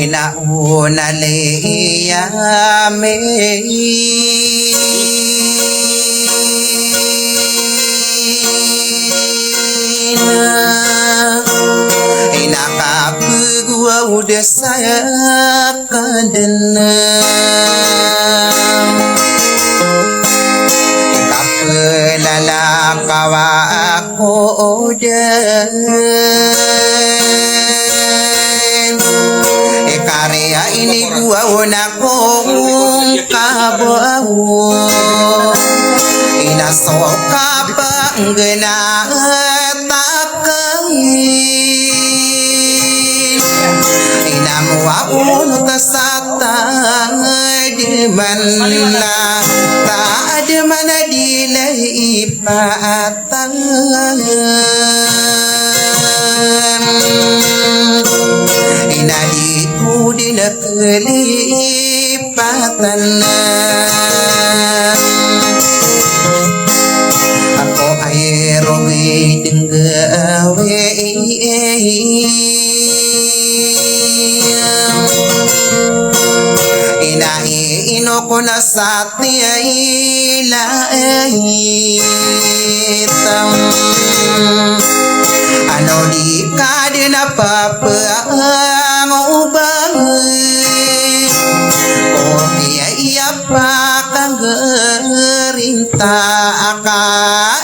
Inauna leyame inakapugwa udah saya kadena ikapelala kawa aku udah karya ini gua unakong kabawo inasoka panggena takain inamuwa unut sata di mana tak ada mana dilai ipatan inadiku dinapelipatan ako ay rogi denggawe inaino ko na sa tiyailaitang ano di ka din napapaang ubang o iya pa kang gerinta ka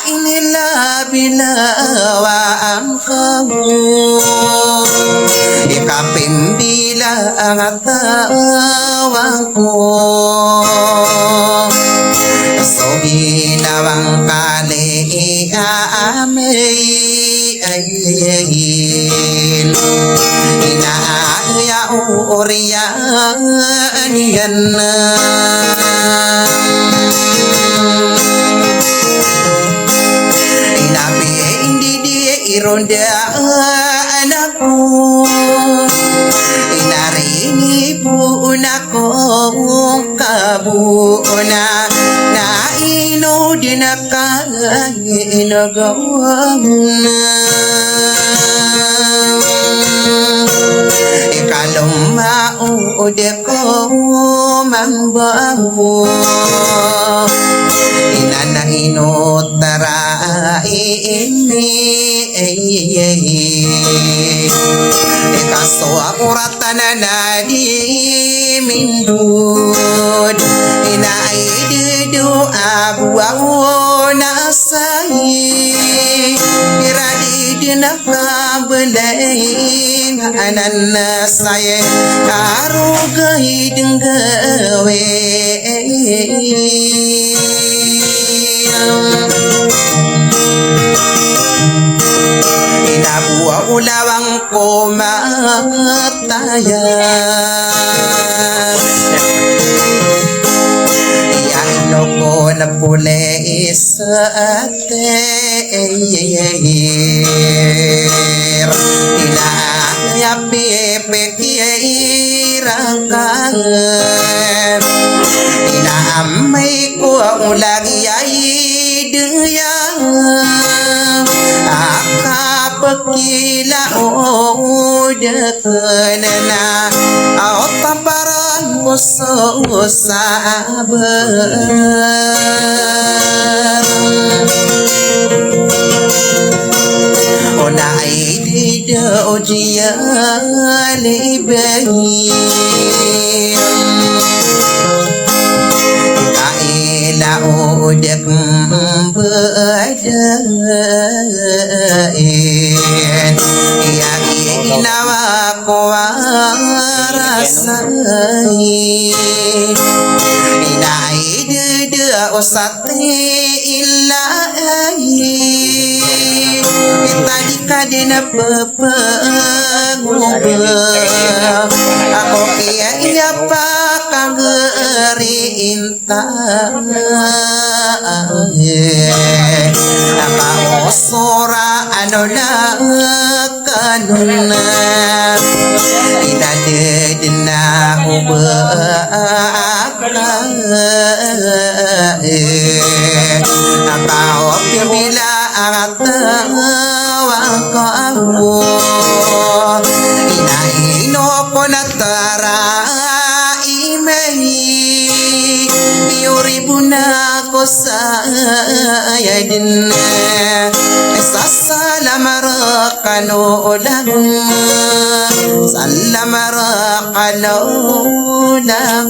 inila binawa ang kamu ikapimbila ang tawang ko so ginawang kaliamay ayin inaaya uriyan yan inabi hindi di ironda anakku inarini po nako kabuna na ino dinakainagawang na ikalumauod ko mambaho inanainotaraini ikasoa uratan na di mindud inaidudu abuawo nasai iradi dinakabelaing anan saya arugai denggawe inabuwa ulawang komataya iyano ko na pule sa ate inaya pipikirang kangen inaamay ko ulang yay duyang akapakila udakanana autaparan mo sabar onai dida ojia libahi kaila udak badain ya inawa ko rasai inai dida osati ilahi tadi kadena pepengubah aku iya pa rinta Nakaosora ano na kanuna Inadedin na hubaka Nakaop yung bila ang tawang ko ako Inaino ko na tara Yuri buna ko sa ayadin Sasalamara kano lang Salamara kano lang